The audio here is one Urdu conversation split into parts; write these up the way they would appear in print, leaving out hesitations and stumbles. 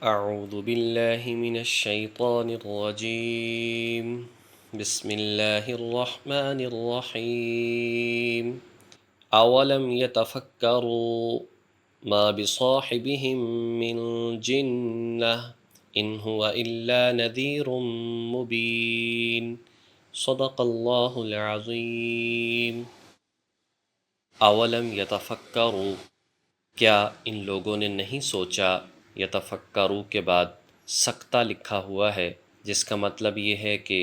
اعوذ باللہ من الشیطان الرجیم بسم اللہ الرحمن الرحیم اولم يتفکروا ما بصاحبهم من جنہ ان هو الا نذیر مبین صدق اللہ العظیم۔ اولم یتفکروا، کیا ان لوگوں نے نہیں سوچا، یتفکروا کے بعد سکتہ لکھا ہوا ہے، جس کا مطلب یہ ہے کہ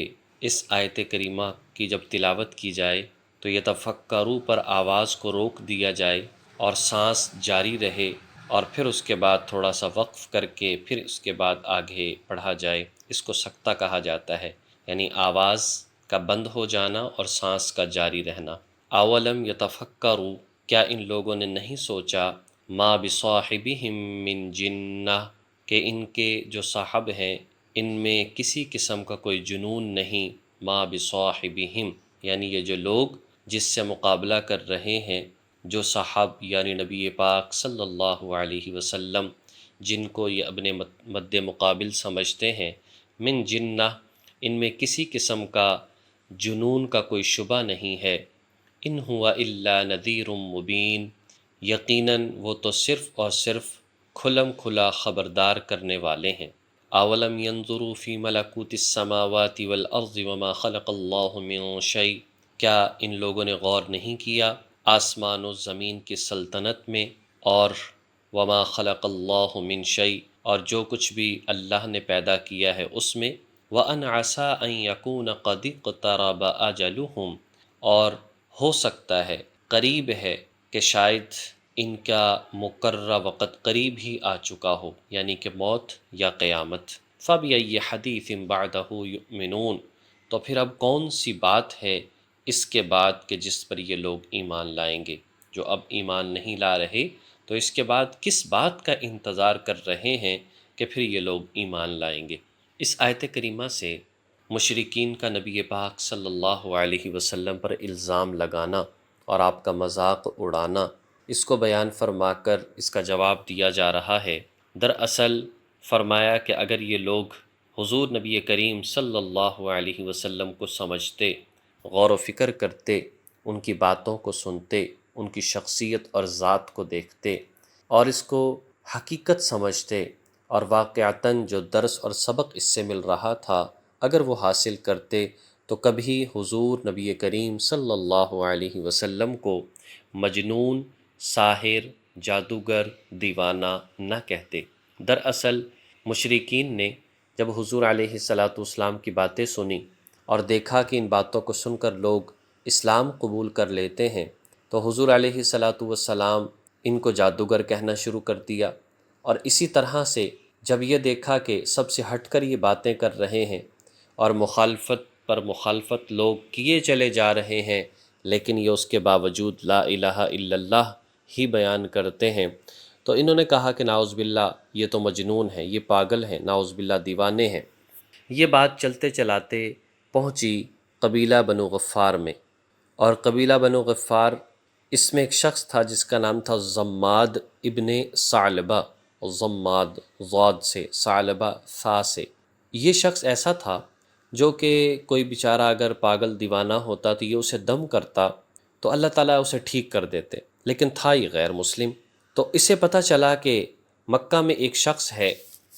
اس آیت کریمہ کی جب تلاوت کی جائے تو یتفکروا پر آواز کو روک دیا جائے اور سانس جاری رہے، اور پھر اس کے بعد تھوڑا سا وقف کر کے پھر اس کے بعد آگے پڑھا جائے۔ اس کو سکتہ کہا جاتا ہے، یعنی آواز کا بند ہو جانا اور سانس کا جاری رہنا۔ اولم یتفکروا، کیا ان لوگوں نے نہیں سوچا، ما بصاحبہم من جنہ، کہ ان کے جو صاحب ہیں ان میں کسی قسم کا کوئی جنون نہیں۔ ما بصاحبہم یعنی یہ جو لوگ جس سے مقابلہ کر رہے ہیں، جو صاحب یعنی نبی پاک صلی اللہ علیہ وسلم، جن کو یہ اپنے مد مقابل سمجھتے ہیں، من جنہ، ان میں کسی قسم کا جنون کا کوئی شبہ نہیں ہے۔ ان ہوا الا نذیر مبین، یقیناً وہ تو صرف اور صرف کھلم کھلا خبردار کرنے والے ہیں۔ اولم ينظروا فی ملکوت السماوات والارض وما خلق اللہ من شیء، کیا ان لوگوں نے غور نہیں کیا آسمان و زمین کی سلطنت میں، اور وما خلق اللہ من شیء، اور جو کچھ بھی اللہ نے پیدا کیا ہے اس میں، وَأَنْ عَسَىٰ أَنْ يَكُونَ قَدِ اقْتَرَبَ أَجَلُهُمْ، اور ہو سکتا ہے، قریب ہے کہ شاید ان کا مقررہ وقت قریب ہی آ چکا ہو، یعنی کہ موت یا قیامت۔ فَبِأَيِّ حَدِيثٍ بَعْدَهُ يُؤْمِنُونَ، تو پھر اب کون سی بات ہے اس کے بعد کہ جس پر یہ لوگ ایمان لائیں گے؟ جو اب ایمان نہیں لا رہے تو اس کے بعد کس بات کا انتظار کر رہے ہیں کہ پھر یہ لوگ ایمان لائیں گے؟ اس آیت کریمہ سے مشرکین کا نبی پاک صلی اللہ علیہ وسلم پر الزام لگانا اور آپ کا مذاق اڑانا، اس کو بیان فرما کر اس کا جواب دیا جا رہا ہے۔ دراصل فرمایا کہ اگر یہ لوگ حضور نبی کریم صلی اللہ علیہ وسلم کو سمجھتے، غور و فکر کرتے، ان کی باتوں کو سنتے، ان کی شخصیت اور ذات کو دیکھتے اور اس کو حقیقت سمجھتے، اور واقعتاً جو درس اور سبق اس سے مل رہا تھا اگر وہ حاصل کرتے تو کبھی حضور نبی کریم صلی اللہ علیہ وسلم کو مجنون، ساحر، جادوگر، دیوانہ نہ کہتے۔ دراصل مشرکین نے جب حضور علیہ السلام کی باتیں سنی اور دیکھا کہ ان باتوں کو سن کر لوگ اسلام قبول کر لیتے ہیں، تو حضور علیہ السلام ان کو جادوگر کہنا شروع کر دیا، اور اسی طرح سے جب یہ دیکھا کہ سب سے ہٹ کر یہ باتیں کر رہے ہیں اور مخالفت پر مخالفت لوگ کیے چلے جا رہے ہیں، لیکن یہ اس کے باوجود لا الہ الا اللہ ہی بیان کرتے ہیں، تو انہوں نے کہا کہ نعوذ باللہ یہ تو مجنون ہے، یہ پاگل ہیں، نعوذ باللہ دیوانے ہیں۔ یہ بات چلتے چلاتے پہنچی قبیلہ بنو غفار میں، اور قبیلہ بنو غفار، اس میں ایک شخص تھا جس کا نام تھا ضماد ابن ثعلبہ، ضماد ضاد سے، ثعلبہ ثا سے۔ یہ شخص ایسا تھا جو کہ کوئی بیچارہ اگر پاگل دیوانہ ہوتا تو یہ اسے دم کرتا تو اللہ تعالیٰ اسے ٹھیک کر دیتے، لیکن تھا یہ غیر مسلم۔ تو اسے پتہ چلا کہ مکہ میں ایک شخص ہے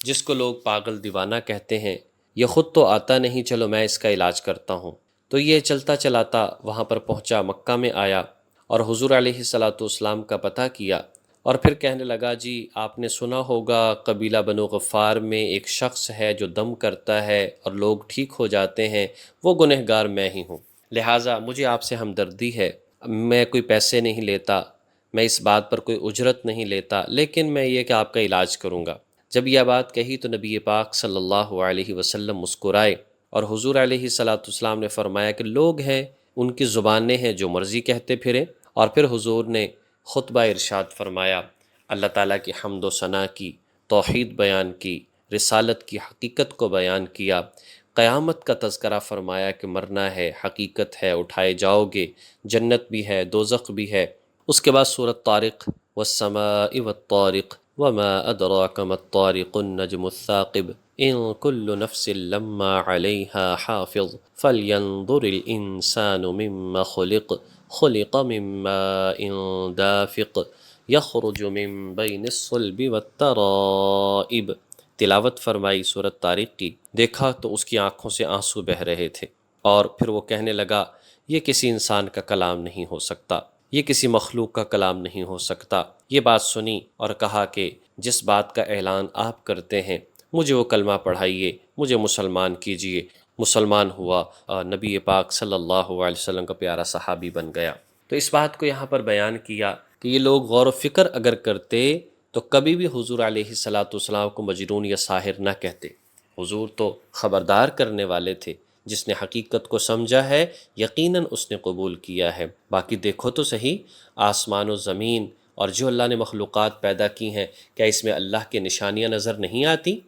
جس کو لوگ پاگل دیوانہ کہتے ہیں، یہ خود تو آتا نہیں، چلو میں اس کا علاج کرتا ہوں۔ تو یہ چلتا چلاتا وہاں پر پہنچا، مکہ میں آیا اور حضور علیہ السلام کا پتہ کیا، اور پھر کہنے لگا جی آپ نے سنا ہوگا قبیلہ بنو غفار میں ایک شخص ہے جو دم کرتا ہے اور لوگ ٹھیک ہو جاتے ہیں، وہ گنہگار میں ہی ہوں، لہٰذا مجھے آپ سے ہمدردی ہے، میں کوئی پیسے نہیں لیتا، میں اس بات پر کوئی اجرت نہیں لیتا، لیکن میں یہ کہ آپ کا علاج کروں گا۔ جب یہ بات کہی تو نبی پاک صلی اللہ علیہ وسلم مسکرائے، اور حضور علیہ السلام نے فرمایا کہ لوگ ہیں، ان کی زبانیں ہیں، جو مرضی کہتے پھریں، اور پھر حضور نے خطبہ ارشاد فرمایا، اللہ تعالیٰ کی حمد و ثنا کی، توحید بیان کی، رسالت کی حقیقت کو بیان کیا، قیامت کا تذکرہ فرمایا کہ مرنا ہے، حقیقت ہے، اٹھائے جاؤ گے، جنت بھی ہے، دوزخ بھی ہے۔ اس کے بعد سورۃ طارق والسماء والطارق، وما أدراك ما الطارق النجم الثاقب إن كل نفس لما عليها حافظ فلينظر الإنسان مما خلق من ماء دافق يخرج من بين الصلب والترائب۔ تلاوت فرمائی سورۃ طارق کی، دیکھا تو اس کی آنکھوں سے آنسو بہہ رہے تھے، اور پھر وہ کہنے لگا یہ کسی انسان کا کلام نہیں ہو سکتا، یہ کسی مخلوق کا کلام نہیں ہو سکتا۔ یہ بات سنی اور کہا کہ جس بات کا اعلان آپ کرتے ہیں مجھے وہ کلمہ پڑھائیے، مجھے مسلمان کیجیے۔ مسلمان ہوا اور نبی پاک صلی اللہ علیہ وسلم کا پیارا صحابی بن گیا۔ تو اس بات کو یہاں پر بیان کیا کہ یہ لوگ غور و فکر اگر کرتے تو کبھی بھی حضور علیہ السلام کو مجنون یا ساحر نہ کہتے۔ حضور تو خبردار کرنے والے تھے، جس نے حقیقت کو سمجھا ہے یقیناً اس نے قبول کیا ہے۔ باقی دیکھو تو صحیح، آسمان و زمین اور جو اللہ نے مخلوقات پیدا کی ہیں، کیا اس میں اللہ کی نشانیاں نظر نہیں آتی؟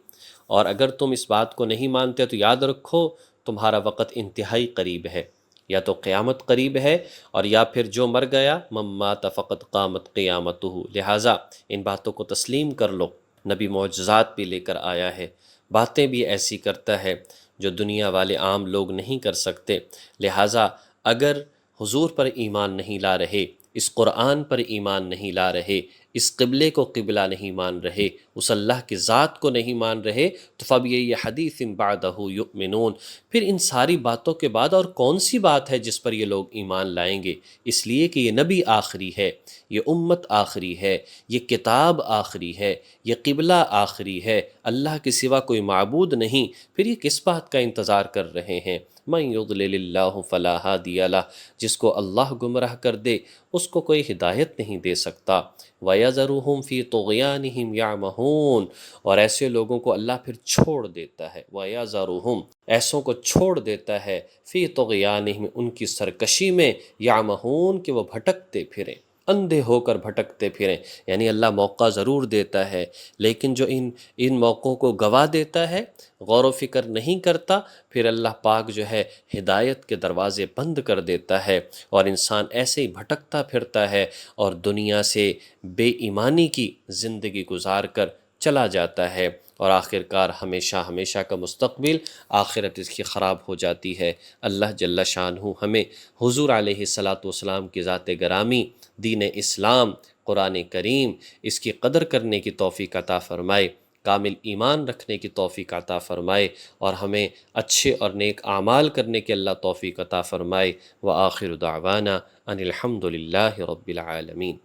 اور اگر تم اس بات کو نہیں مانتے تو یاد رکھو تمہارا وقت انتہائی قریب ہے، یا تو قیامت قریب ہے، اور یا پھر جو مر گیا من مات فقد قامت قیامتہ۔ لہٰذا ان باتوں کو تسلیم کر لو۔ نبی معجزات بھی لے کر آیا ہے، باتیں بھی ایسی کرتا ہے جو دنیا والے عام لوگ نہیں کر سکتے۔ لہٰذا اگر حضور پر ایمان نہیں لا رہے، اس قرآن پر ایمان نہیں لا رہے، اس قبلے کو قبلہ نہیں مان رہے، اس اللہ کی ذات کو نہیں مان رہے، تو فَبِأَيِّ حَدِيثٍ بَعْدَهُ يُؤْمِنُونَ۔ پھر ان ساری باتوں کے بعد اور کون سی بات ہے جس پر یہ لوگ ایمان لائیں گے؟ اس لیے کہ یہ نبی آخری ہے، یہ امت آخری ہے، یہ کتاب آخری ہے، یہ قبلہ آخری ہے، اللہ کے سوا کوئی معبود نہیں۔ پھر یہ کس بات کا انتظار کر رہے ہیں؟ مَن يُضْلِلِ اللَّهُ فَلَا هَادِيَ لَهُ، جس کو اللہ گمراہ کر دے اس کو کوئی ہدایت نہیں دے سکتا۔ وَيَذَرُهُمْ فِي طُغْيَانِهِمْ يَعْمَهُونَ، اور ایسے لوگوں کو اللہ پھر چھوڑ دیتا ہے، وَيَذَرُهُمْ، ایسوں کو چھوڑ دیتا ہے، فی طغیانہم، ان کی سرکشی میں، یعمہون، کہ وہ بھٹکتے پھریں، اندھے ہو کر بھٹکتے پھریں۔ یعنی اللہ موقع ضرور دیتا ہے، لیکن جو ان موقعوں کو گوا دیتا ہے، غور و فکر نہیں کرتا، پھر اللہ پاک جو ہے ہدایت کے دروازے بند کر دیتا ہے، اور انسان ایسے ہی بھٹکتا پھرتا ہے اور دنیا سے بے ایمانی کی زندگی گزار کر چلا جاتا ہے، اور آخر کار ہمیشہ ہمیشہ کا مستقبل آخرت اس کی خراب ہو جاتی ہے۔ اللہ جل شانہ ہمیں حضور علیہ السلام کی ذات گرامی، دین اسلام، قرآن کریم، اس کی قدر کرنے کی توفیق عطا فرمائے، کامل ایمان رکھنے کی توفیق عطا فرمائے، اور ہمیں اچھے اور نیک اعمال کرنے کی اللہ توفیق عطا فرمائے۔ وآخر دعوانا ان الحمد للہ رب العالمین۔